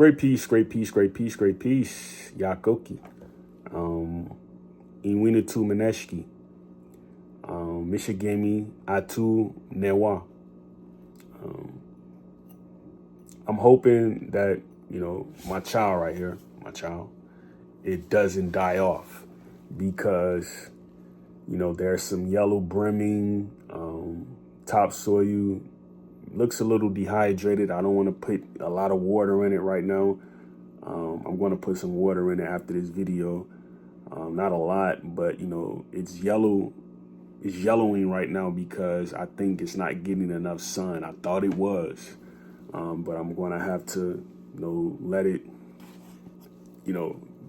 Great peace, great peace, great peace, great peace. Yakoki. Inwina tu Maneshki. Mishigami Atu Newa. I'm hoping that, my child right here, it doesn't die off because, there's some yellow brimming, topsoil. Looks a little dehydrated. I don't want to put a lot of water in it right now. I'm going to put some water in it after this video. Not a lot, but it's yellow. It's yellowing right now because I think it's not getting enough sun. I thought it was, but I'm going to have to, let it,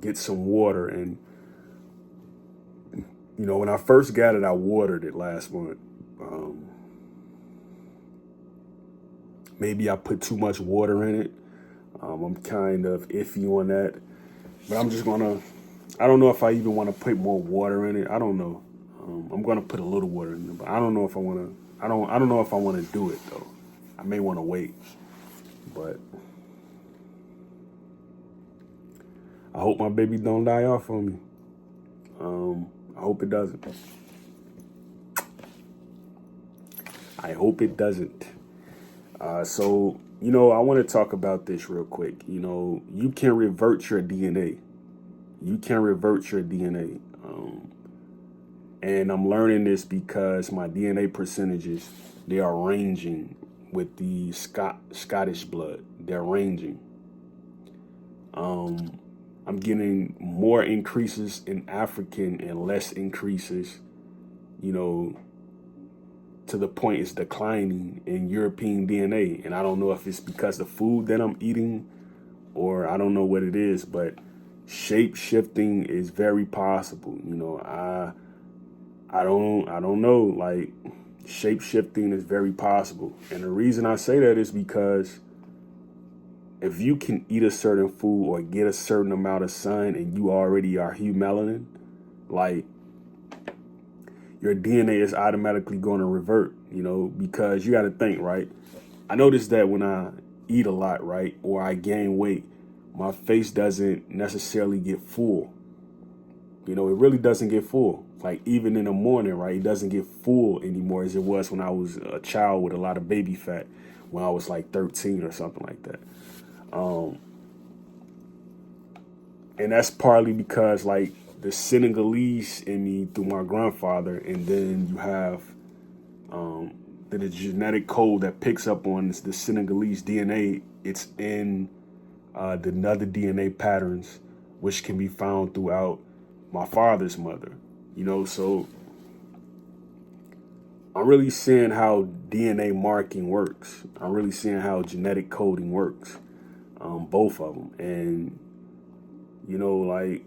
get some water. And, when I first got it, I watered it last month. Maybe I put too much water in it. I'm kind of iffy on that, but I'm just I don't know if I even want to put more water in it. I don't know. I'm gonna put a little water in it, but I don't know if I want to. I don't know if I want to do it though. I may want to wait, but I hope my baby don't die off on me. I hope it doesn't. I hope it doesn't. So, I want to talk about this real quick. You can revert your DNA. You can revert your DNA. And I'm learning this because my DNA percentages, they are ranging with the Scottish blood. They're ranging. I'm getting more increases in African and less increases, to the point it's declining in European DNA. And I don't know if it's because the food that I'm eating or I don't know what it is, but shape shifting is very possible. I don't know, like shape shifting is very possible. And the reason I say that is because if you can eat a certain food or get a certain amount of sun and you already are melanin, like your DNA is automatically going to revert, because you got to think, right? I noticed that when I eat a lot, right, or I gain weight, my face doesn't necessarily get full. It really doesn't get full. Like even in the morning, right, it doesn't get full anymore as it was when I was a child with a lot of baby fat when I was like 13 or something like that. And that's partly because like the Senegalese in me through my grandfather, and then you have the genetic code that picks up on the Senegalese DNA. It's in the other DNA patterns, which can be found throughout my father's mother. So I'm really seeing how DNA marking works. I'm really seeing how genetic coding works, both of them. And, like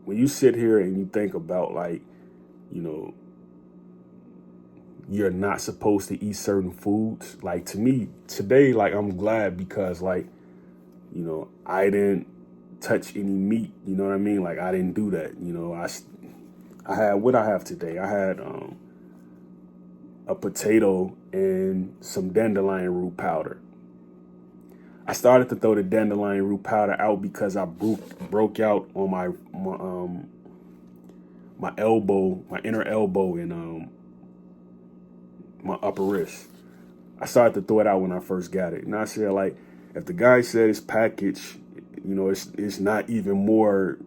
when you sit here and you think about like, you're not supposed to eat certain foods. Like to me today, like I'm glad because like, I didn't touch any meat. You know what I mean? Like I didn't do that. I had what I have today. I had a potato and some dandelion root powder. I started to throw the dandelion root powder out because I broke out on my elbow, my inner elbow, and my upper wrist. I started to throw it out when I first got it, and I said, like, if the guy said it's packaged, it's not even more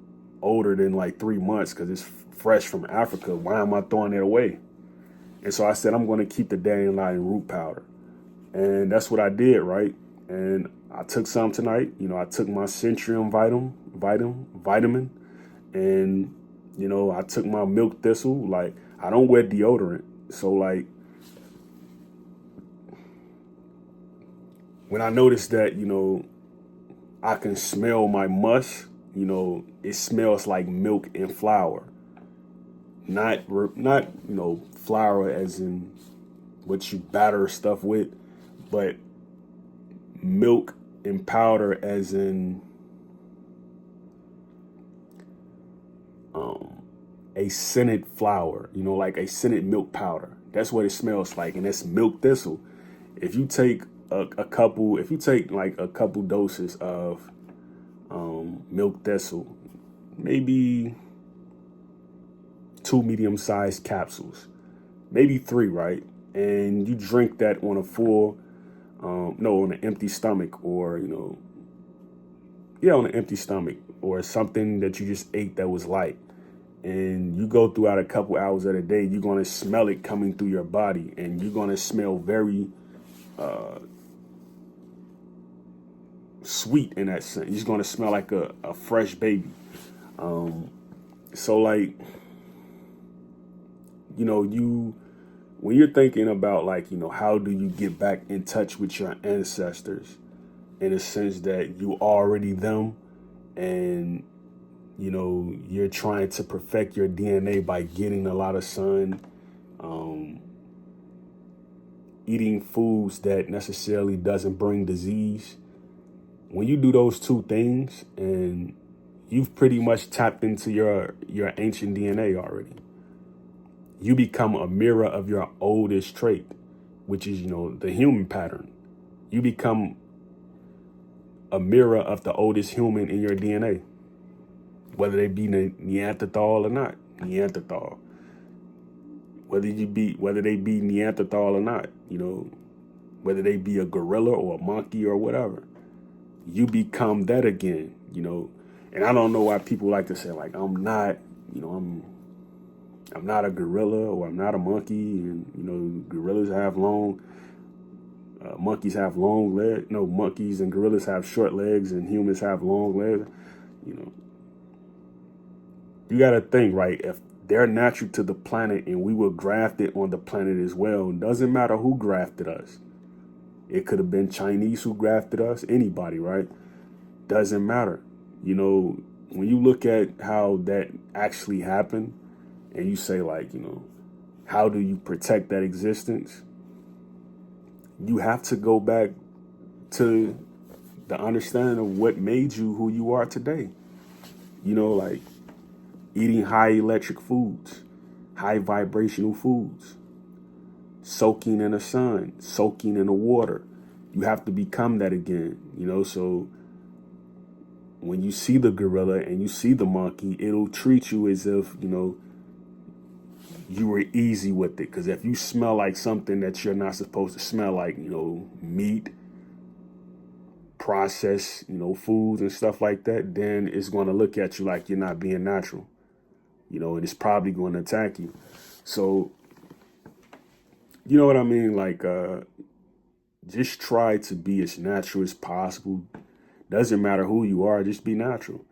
older than like 3 months because it's fresh from Africa. Why am I throwing it away? And so I said, I'm going to keep the dandelion root powder. And that's what I did, right? And I took some tonight. I took my Centrium vitamin. And, I took my milk thistle. Like, I don't wear deodorant. So, like, when I noticed that, I can smell my musk, it smells like milk and flour. Not flour as in what you batter stuff with, but milk and powder as in a scented flour, like a scented milk powder. That's what it smells like, and that's milk thistle. If you take a couple, if you take like a couple doses of milk thistle, maybe 2 medium-sized capsules, maybe 3, right? And you drink that on a full, no, on an empty stomach, or, yeah, on an empty stomach, or something that you just ate that was light. And you go throughout a couple hours of the day, you're going to smell it coming through your body, and you're going to smell very sweet in that sense. You're going to smell like a fresh baby. So like, when you're thinking about like, how do you get back in touch with your ancestors, in a sense that you already them, and you're trying to perfect your DNA by getting a lot of sun, eating foods that necessarily doesn't bring disease. When you do those two things, and you've pretty much tapped into your ancient DNA already, you become a mirror of your oldest trait, which is, the human pattern. You become a mirror of the oldest human in your DNA, whether they be Neanderthal or not. Neanderthal. Whether they be Neanderthal or not, whether they be a gorilla or a monkey or whatever, you become that again, And I don't know why people like to say like, I'm not a gorilla, or I'm not a monkey, and gorillas have long, monkeys have long legs. No, monkeys and gorillas have short legs, and humans have long legs. You got to think, right? If they're natural to the planet and we were grafted on the planet as well, it doesn't matter who grafted us. It could have been Chinese who grafted us, anybody, right? Doesn't matter. When you look at how that actually happened, and you say like, how do you protect that existence? You have to go back to the understanding of what made you who you are today. Like eating high electric foods, high vibrational foods, soaking in the sun, soaking in the water. You have to become that again, so when you see the gorilla and you see the monkey, it'll treat you as if, you were easy with it. Because if you smell like something that you're not supposed to smell, like, meat, processed, foods and stuff like that, then it's going to look at you like you're not being natural, and it's probably going to attack you. So, you know what I mean? Like, just try to be as natural as possible. Doesn't matter who you are, just be natural.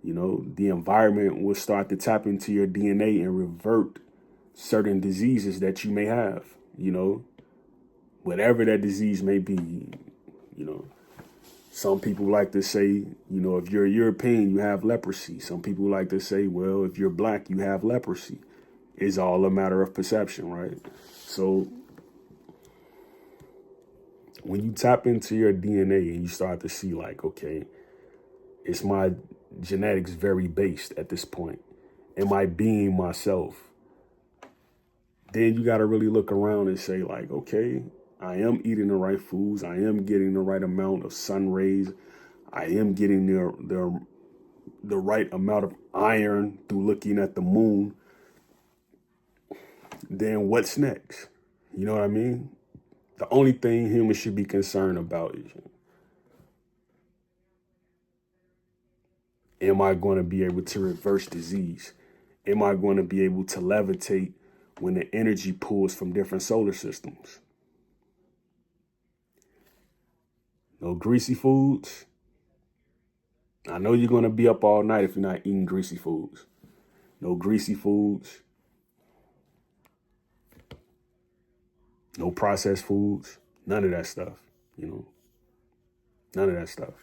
The environment will start to tap into your DNA and revert certain diseases that you may have, whatever that disease may be. Some people like to say, if you're European, you have leprosy. Some people like to say, well, if you're black, you have leprosy. It's all a matter of perception, right? So when you tap into your DNA and you start to see like, okay, is my genetics very based at this point? Am I being myself? Then you got to really look around and say like, okay, I am eating the right foods. I am getting the right amount of sun rays. I am getting the right amount of iron through looking at the moon. Then what's next? You know what I mean? The only thing humans should be concerned about is, am I going to be able to reverse disease? Am I going to be able to levitate when the energy pulls from different solar systems? No greasy foods. I know you're going to be up all night if you're not eating greasy foods. No greasy foods. No processed foods. None of that stuff, None of that stuff,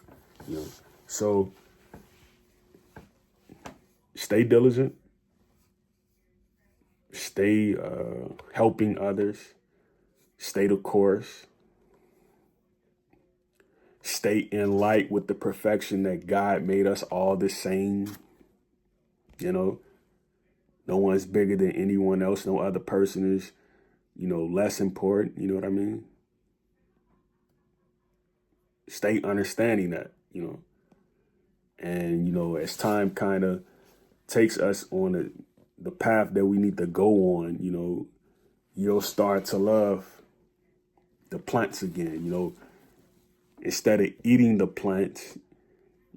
So stay diligent. Stay helping others. Stay the course. Stay in light with the perfection that God made us all the same. No one's bigger than anyone else. No other person is, less important. You know what I mean? stay understanding that, you know. And, you know, as time kind of takes us on the path that we need to go on, you know, you'll start to love the plants again. You know, instead of eating the plants,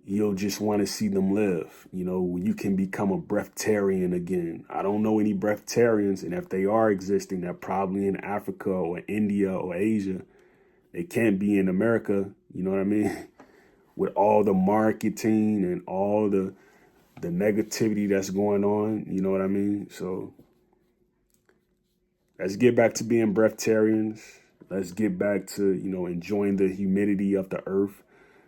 you'll just want to see them live. You know, you can become a breatharian again. I don't know any breatharians, and if they are existing, they're probably in Africa or India or Asia. They can't be in America, you know what I mean? With all the marketing and all the negativity that's going on, you know what I mean? So let's get back to being breatharians. Let's get back to, you know, enjoying the humidity of the earth,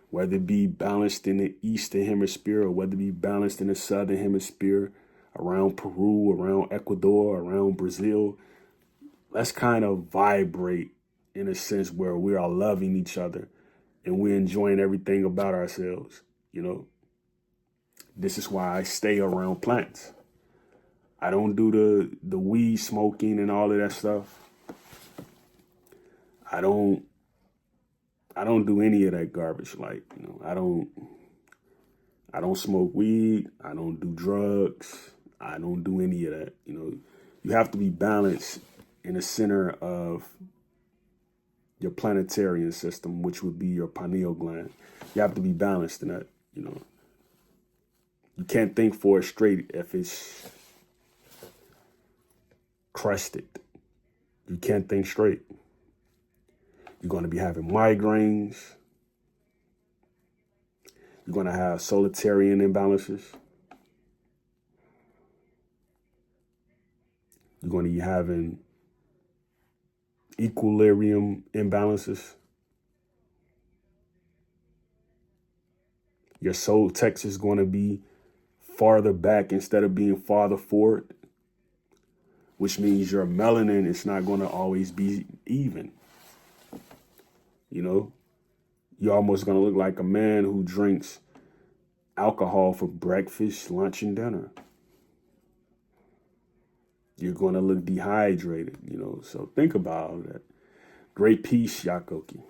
whether it be balanced in the eastern hemisphere or whether it be balanced in the southern hemisphere, around Peru, around Ecuador, around Brazil. Let's kind of vibrate in a sense where we are loving each other and we're enjoying everything about ourselves, you know. This is why I stay around plants. I don't do the weed smoking and all of that stuff. I don't do any of that garbage. Like, you know, I don't smoke weed. I don't do drugs. I don't do any of that. You know, you have to be balanced in the center of your planetarian system, which would be your pineal gland. You have to be balanced in that, you know. You can't think for it straight if it's crusted. You can't think straight. You're going to be having migraines. You're going to have solitarian imbalances. You're going to be having equilibrium imbalances. Your soul text is going to be farther back instead of being farther forward, which means your melanin is not going to always be even. You know, you're almost going to look like a man who drinks alcohol for breakfast, lunch, and dinner. You're going to look dehydrated, you know, so think about all that. Great peace, Yakoki.